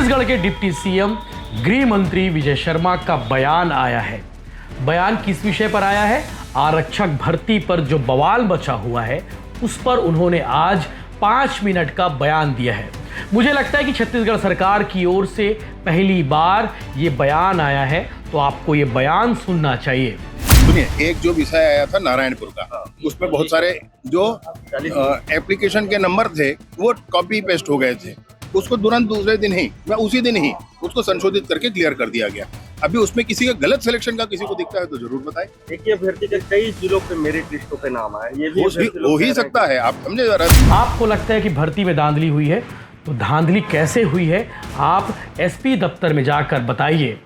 छत्तीसगढ़ के deputy CM गृह मंत्री विजय शर्मा का बयान आया है। बयान किस विषय पर आया है? आरक्षक भर्ती पर जो बवाल मचा हुआ है उस पर उन्होंने आज 5 मिनट का बयान दिया है। मुझे लगता है कि छत्तीसगढ़ सरकार की ओर से पहली बार ये बयान आया है, तो आपको ये बयान सुनना चाहिए। सुनिए, एक जो विषय आया था नारायणपुर का, उसमें बहुत सारे जो एप्लीकेशन के नंबर थे वो कॉपी पेस्ट हो गए थे। उसको तुरंत दूसरे दिन ही या उसी दिन ही उसको संशोधित करके क्लियर कर दिया गया। अभी उसमें किसी का गलत सिलेक्शन का किसी को दिखता है तो जरूर बताएं। एक ही अभ्यर्थी के कई जिलों पे मेरिट लिस्टों पे नाम आया, ये भी हो ही सकता है। आप समझे जरा। आपको लगता है कि भर्ती में धांधली हुई है, तो धांधली कैसे हुई है आप एसपी दफ्तर में जाकर बताइए,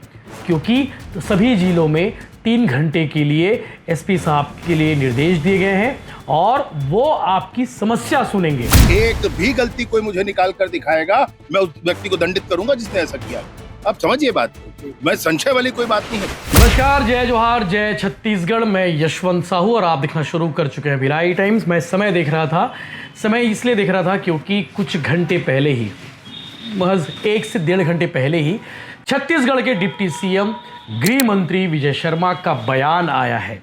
क्योंकि तो सभी जिलों में 3 घंटे के लिए एसपी साहब के लिए निर्देश दिए गए हैं और वो आपकी समस्या सुनेंगे। एक भी गलती कोई मुझे निकाल कर दिखाएगा, मैं उस व्यक्ति को दंडित करूंगा जिसने ऐसा किया। आप समझिए बात, मैं संशय वाली कोई बात नहीं है। नमस्कार, जय जोहार, जय छत्तीसगढ़। मैं यशवंत साहू और आप देखना शुरू कर चुके हैं भिलाई टाइम्स। मैं समय देख रहा था, समय इसलिए देख रहा था क्योंकि कुछ घंटे पहले ही, महज 1 से 1.5 घंटे पहले ही छत्तीसगढ़ के डिप्टी सीएम गृह मंत्री विजय शर्मा का बयान आया है।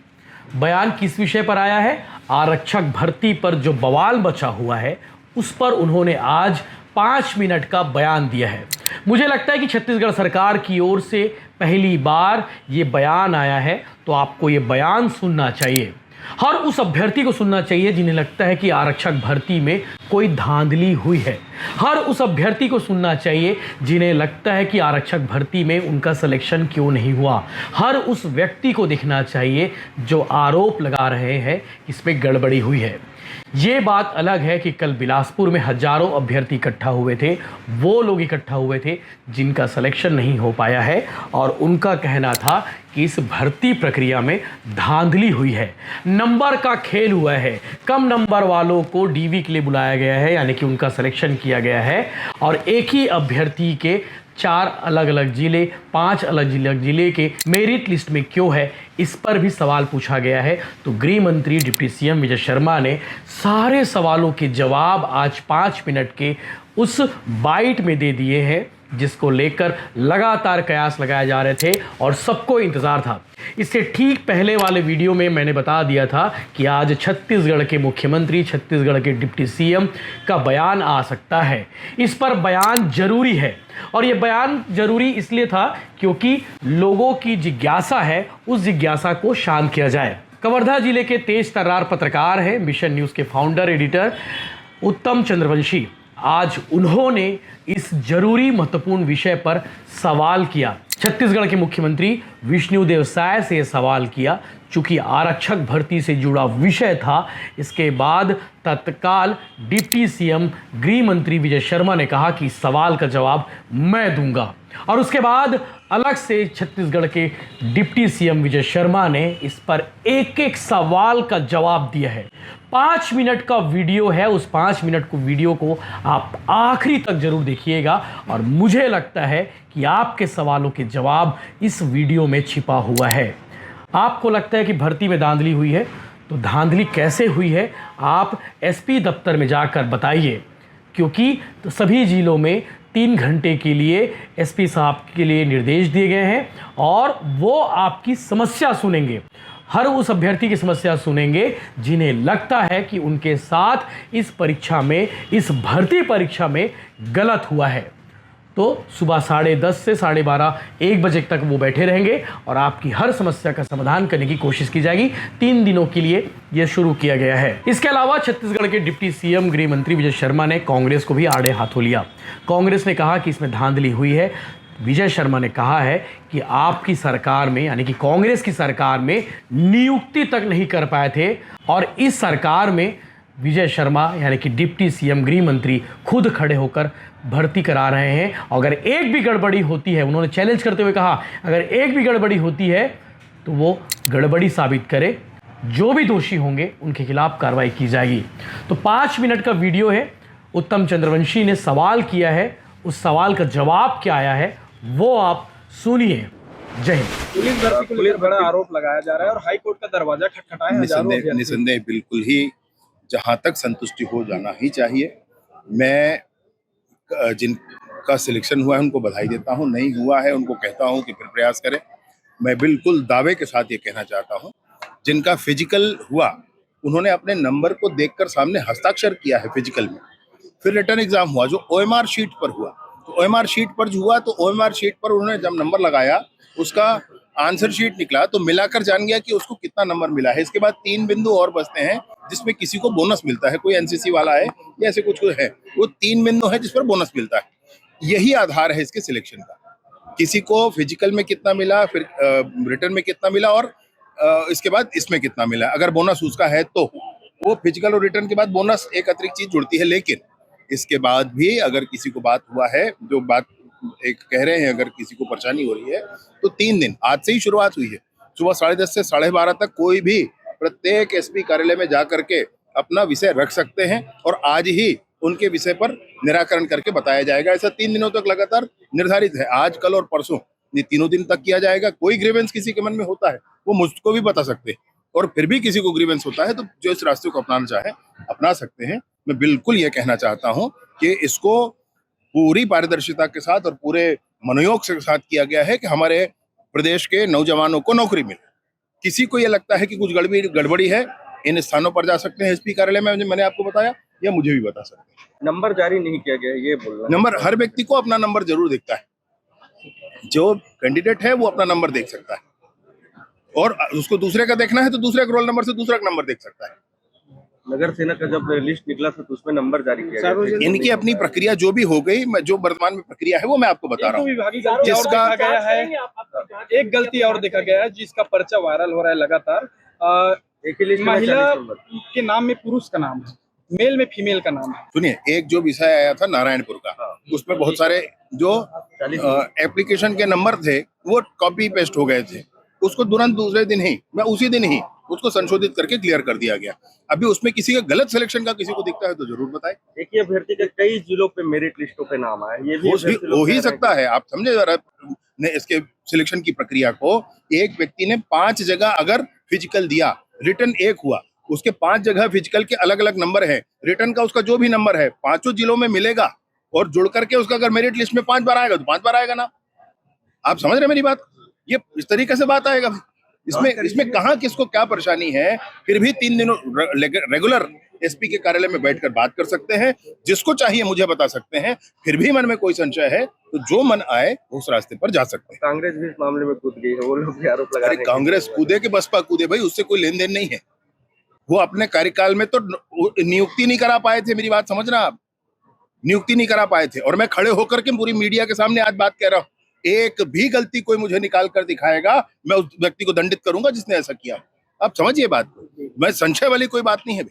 बयान किस विषय पर आया है? आरक्षक भर्ती पर जो बवाल मचा हुआ है उस पर उन्होंने आज 5 मिनट का बयान दिया है। मुझे लगता है कि छत्तीसगढ़ सरकार की ओर से पहली बार ये बयान आया है, तो आपको ये बयान सुनना चाहिए। हर उस अभ्यर्थी को सुनना चाहिए जिन्हें लगता है कि आरक्षक भर्ती में कोई धांधली हुई है। हर उस अभ्यर्थी को सुनना चाहिए जिन्हें लगता है कि आरक्षक भर्ती में उनका सिलेक्शन क्यों नहीं हुआ। हर उस व्यक्ति को देखना चाहिए जो आरोप लगा रहे हैं कि इसमें गड़बड़ी हुई है। ये बात अलग है कि कल बिलासपुर में हजारों अभ्यर्थी इकट्ठा हुए थे, वो लोग इकट्ठा हुए थे जिनका सिलेक्शन नहीं हो पाया है और उनका कहना था कि इस भर्ती प्रक्रिया में धांधली हुई है, नंबर का खेल हुआ है, कम नंबर वालों को डीवी के लिए बुलाया गया है, यानी कि उनका सिलेक्शन किया गया है और एक ही अभ्यर्थी के 4 अलग अलग जिले, 5 अलग जिले के मेरिट लिस्ट में क्यों है, इस पर भी सवाल पूछा गया है। तो गृह मंत्री डिप्टी सीएम विजय शर्मा ने सारे सवालों के जवाब आज 5 मिनट के उस बाइट में दे दिए हैं, जिसको लेकर लगातार कयास लगाए जा रहे थे और सबको इंतजार था। इससे ठीक पहले वाले वीडियो में मैंने बता दिया था कि आज छत्तीसगढ़ के मुख्यमंत्री, छत्तीसगढ़ के डिप्टी सीएम का बयान आ सकता है। इस पर बयान जरूरी है और ये बयान जरूरी इसलिए था क्योंकि लोगों की जिज्ञासा है, उस जिज्ञासा को शांत किया जाए। कवर्धा जिले के तेज तर्रार पत्रकार हैं, मिशन न्यूज़ के फाउंडर एडिटर उत्तम चंद्रवंशी। आज उन्होंने इस जरूरी महत्वपूर्ण विषय पर सवाल किया। छत्तीसगढ़ के मुख्यमंत्री विष्णुदेव साय से सवाल किया। चूंकि आरक्षक भर्ती से जुड़ा विषय था, इसके बाद तत्काल डिप्टी सीएम गृह मंत्री विजय शर्मा ने कहा कि सवाल का जवाब मैं दूंगा और उसके बाद अलग से छत्तीसगढ़ के डिप्टी सीएम विजय शर्मा ने इस पर एक एक सवाल का जवाब दिया है। 5 मिनट का वीडियो है, उस 5 मिनट को वीडियो को आप आखिरी तक जरूर देखिएगा और मुझे लगता है कि आपके सवालों के जवाब इस वीडियो में छिपा हुआ है। आपको लगता है कि भर्ती में धांधली हुई है, तो धांधली कैसे हुई है आप एसपी दफ्तर में जाकर बताइए, क्योंकि तो सभी जिलों में 3 घंटे के लिए एसपी साहब के लिए निर्देश दिए गए हैं और वो आपकी समस्या सुनेंगे। हर उस अभ्यर्थी की समस्या सुनेंगे जिन्हें लगता है कि उनके साथ इस परीक्षा में, इस भर्ती परीक्षा में गलत हुआ है। तो सुबह 10:30 से 12:30 1 बजे तक वो बैठे रहेंगे और आपकी हर समस्या का समाधान करने की कोशिश की जाएगी। 3 दिनों के लिए यह शुरू किया गया है। इसके अलावा छत्तीसगढ़ के डिप्टी सीएम गृह मंत्री विजय शर्मा ने कांग्रेस को भी आड़े हाथों लिया। कांग्रेस ने कहा कि इसमें धांधली हुई है। विजय शर्मा ने कहा है कि आपकी सरकार में, यानी कि कांग्रेस की सरकार में नियुक्ति तक नहीं कर पाए थे और इस सरकार में विजय शर्मा यानी कि डिप्टी सीएम गृह मंत्री खुद खड़े होकर भर्ती करा रहे हैं। अगर एक भी गड़बड़ी होती है, उन्होंने चैलेंज करते हुए कहा, अगर एक भी गड़बड़ी होती है तो वो गड़बड़ी साबित करे, जो भी दोषी होंगे उनके खिलाफ कार्रवाई की जाएगी। तो 5 मिनट का वीडियो है। उत्तम चंद्रवंशी ने सवाल किया है, उस सवाल का जवाब क्या आया है वो आप सुनिए। जय हिंद। पुलिस बड़ा आरोप लगाया जा रहा है और हाई कोर्ट का दरवाजा खटखटाया है। निसंदेह बिल्कुल ही जहां तक संतुष्टि हो जाना ही चाहिए। मैं जिन का सिलेक्शन हुआ है उनको बधाई देता हूँ, नहीं हुआ है उनको कहता हूँ कि फिर प्रयास करें। मैं बिल्कुल दावे के साथ ये कहना चाहता हूँ, जिनका फिजिकल हुआ उन्होंने अपने नंबर को देखकर सामने हस्ताक्षर किया है फिजिकल में। फिर रिटर्न एग्जाम हुआ जो ओएमआर शीट पर हुआ, तो ओएमआर शीट पर जो हुआ तो ओएमआर शीट पर उन्होंने जब नंबर लगाया उसका आंसर शीट निकला तो मिलाकर जान गया कि उसको कितना नंबर मिला है। इसके बाद 3 बिंदु और बचते हैं जिसमें किसी को बोनस मिलता है, कोई एनसीसी वाला है या ऐसे कुछ है, वो 3 बिंदु है जिस पर बोनस मिलता है। यही आधार है इसके सिलेक्शन का, किसी को फिजिकल में कितना मिला, फिर रिटर्न में कितना मिला और इसके बाद इसमें कितना मिला। अगर बोनस उसका है तो वो फिजिकल और रिटर्न के बाद बोनस एक अतिरिक्त चीज जुड़ती है। लेकिन इसके बाद भी अगर किसी को बात हुआ है, जो बात एक कह रहे हैं, अगर किसी को परेशानी हो रही है तो 3 दिन आज से ही शुरुआत हुई है। सुबह 10:30 से 12:30 तक कोई भी प्रत्येक एसपी कार्यालय में जा करके अपना विषय रख सकते हैं और आज ही उनके विषय पर निराकरण करके बताया जाएगा। ऐसा 3 दिनों तक लगातार निर्धारित है, आज कल और परसों, ये तीनों दिन तक किया जाएगा। कोई ग्रीवेंस किसी के मन में होता है वो मुझको भी बता सकते हैं, और फिर भी किसी को ग्रीवेंस होता है तो जो इस रास्ते को अपनाना चाहे अपना सकते हैं। मैं बिल्कुल ये कहना चाहता हूँ कि इसको पूरी पारदर्शिता के साथ और पूरे मनोयोग के साथ किया गया है कि हमारे प्रदेश के नौजवानों को नौकरी मिले। किसी को ये लगता है कि कुछ गड़बड़ी है, इन स्थानों पर जा सकते हैं एसपी कार्यालय में, मैंने आपको बताया, या मुझे भी बता सकते हैं। नंबर जारी नहीं किया गया ये बोल रहा है। नंबर हर व्यक्ति को अपना नंबर जरूर दिखता है, जो कैंडिडेट है वो अपना नंबर देख सकता है, और उसको दूसरे का देखना है तो दूसरे का रोल नंबर से दूसरा का नंबर देख सकता है। नगर सेना का जब लिस्ट निकला था तो उसमें नंबर जारी किया गया। इनकी अपनी प्रक्रिया जो भी हो गई, जो वर्तमान में प्रक्रिया है वो मैं आपको बता रहा हूँ। जिसका गया है एक गलती और देखा गया है जिसका पर्चा वायरल हो रहा है लगातार। एक ही लिस्ट में महिला 40 नंबर। के नाम में पुरुष का नाम है, मेल में फीमेल का नाम है। सुनिए, एक जो विषय आया था नारायणपुर का, उसमें बहुत सारे जो एप्लीकेशन के नंबर थे वो कॉपी पेस्ट हो गए थे। उसको तुरंत दूसरे दिन ही, मैं उसी दिन ही उसको संशोधित करके क्लियर कर दिया गया। अभी उसमें किसी का गलत सिलेक्शन का किसी को दिखता है तो जरूर बताएं। एक ही अभ्यर्थी के कई जिलों पे मेरिट लिस्टों पे नाम आया, ये भी हो ही सकता है। आप समझे जरा ने इसके सिलेक्शन की प्रक्रिया को। एक व्यक्ति ने 5 जगह अगर फिजिकल दिया, रिटर्न 1 हुआ, उसके 5 जगह फिजिकल के अलग अलग नंबर है, रिटर्न का उसका जो भी नंबर है 5 जिलों में मिलेगा, और जुड़ करके उसका अगर मेरिट लिस्ट में 5 बार आएगा तो 5 बार आएगा ना। आप समझ रहे मेरी बात? ये इस तरीके से बात आएगा। इसमें कहाँ किसको क्या परेशानी है, फिर भी 3 दिनों रेगुलर एसपी के कार्यालय में बैठकर बात कर सकते हैं। जिसको चाहिए मुझे बता सकते हैं, फिर भी मन में कोई संशय है तो जो मन आए उस रास्ते पर जा सकते हैं। कांग्रेस भी इस मामले में कूद गई है, वो लोग भी आरोप लगा अरे रहे हैं। कांग्रेस कूदे के बसपा कूदे भाई, उससे कोई लेन देन नहीं है। वो अपने कार्यकाल में तो नियुक्ति नहीं करा पाए थे, मेरी बात समझना आप, नियुक्ति नहीं करा पाए थे। और मैं खड़े होकर के पूरी मीडिया के सामने आज बात कह रहा हूँ, एक भी गलती कोई मुझे निकाल कर दिखाएगा, मैं उस व्यक्ति को दंडित करूंगा जिसने ऐसा किया। आप समझिए बात को। मैं संशय वाली कोई बात नहीं है,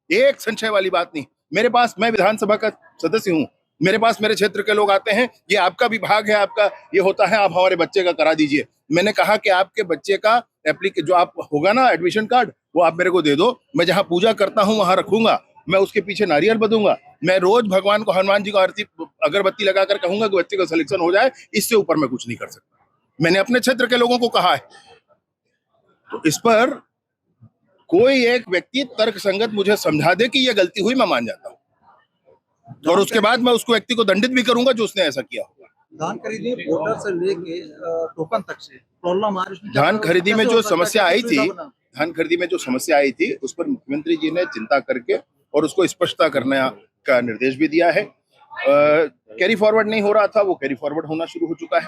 एक संशय वाली बात नहीं। मेरे पास, मैं विधानसभा का सदस्य हूँ, मेरे पास मेरे क्षेत्र के लोग आते हैं, ये आपका विभाग है, आपका ये होता है, आप हमारे बच्चे का करा दीजिए। मैंने कहा कि आपके बच्चे का जो आप होगा ना एडमिशन कार्ड, वो आप मेरे को दे दो, मैं जहाँ पूजा करता हूँ वहां रखूंगा, मैं उसके पीछे नारियल बदूंगा, मैं रोज भगवान को, हनुमान जी को आरती अगरबत्ती लगाकर कहूंगा कि बच्चे का सिलेक्शन हो जाए। इससे ऊपर मैं कुछ नहीं कर सकता। मैंने अपने क्षेत्र के लोगों को कहा है। तो इस पर कोई एक व्यक्ति तर्क संगत मुझे समझा दे कि यह गलती हुई, मैं मान जाता हूं, और उसके बाद मैं उसको व्यक्ति को दंडित भी करूंगा जो उसने ऐसा किया होगा। धान खरीदी पोर्टल से लेके टोकन तक से प्रॉब्लम आ रही है। धान खरीदी में जो समस्या आई थी, सुविधा बना। धान खरीदी में जो समस्या आई थी उस पर मुख्यमंत्री जी ने चिंता करके और उसको स्पष्टता करने का निर्देश भी दिया है। कैरी फॉरवर्ड नहीं हो रहा था, वो कैरी फॉरवर्ड होना शुरू हो चुका है।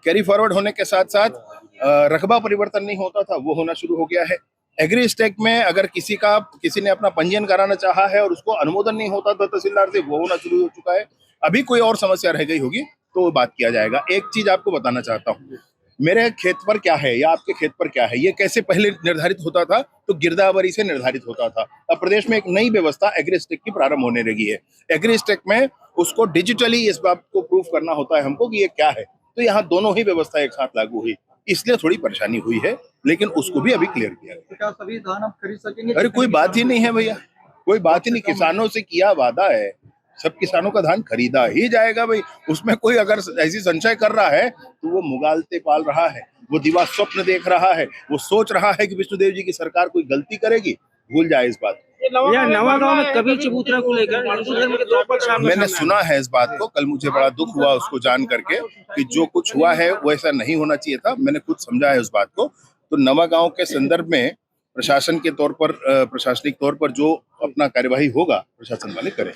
कैरी फॉरवर्ड होने के साथ साथ रकबा परिवर्तन नहीं होता था, वो होना शुरू हो गया है। एग्री स्टेक में अगर किसी ने अपना पंजीयन कराना चाहा है और उसको अनुमोदन नहीं होता था तहसीलदार से, वो होना शुरू हो चुका है। अभी कोई और समस्या रह गई होगी तो वो बात किया जाएगा। एक चीज आपको बताना चाहता हूँ, मेरे खेत पर क्या है या आपके खेत पर क्या है, ये कैसे पहले निर्धारित होता था, तो गिरदावरी से निर्धारित होता था। अब प्रदेश में एक नई व्यवस्था एग्रीस्टेक की प्रारंभ होने लगी है। एग्रीस्टेक में उसको डिजिटली इस बात को प्रूफ करना होता है हमको कि ये क्या है, तो यहाँ दोनों ही व्यवस्था एक साथ लागू हुई, इसलिए थोड़ी परेशानी हुई है, लेकिन उसको भी अभी क्लियर किया गया। तो क्या सभी धान आप खरीद सकेंगे? अरे कोई बात ही नहीं है भैया, कोई बात ही नहीं। किसानों से किया वादा है, सब किसानों का धान खरीदा ही जाएगा भाई। उसमें कोई अगर ऐसी संशय कर रहा है तो वो मुगालते पाल रहा है, वो दिवा स्वप्न देख रहा है, वो सोच रहा है कि विष्णुदेव जी की सरकार कोई गलती करेगी। भूल जाए इस बात को। या नवागांव में कबीर चबूतरा को लेकर हिंदू धर्म के दो पक्ष सामने मैंने सामने सुना है इस बात को, कल मुझे बड़ा दुख हुआ उसको जान करके कि जो कुछ हुआ है वो ऐसा नहीं होना चाहिए था। मैंने खुद समझा है उस बात को। तो नवागांव के संदर्भ में प्रशासन के तौर पर प्रशासनिक तौर पर जो अपना कार्यवाही होगा प्रशासन वाले करें।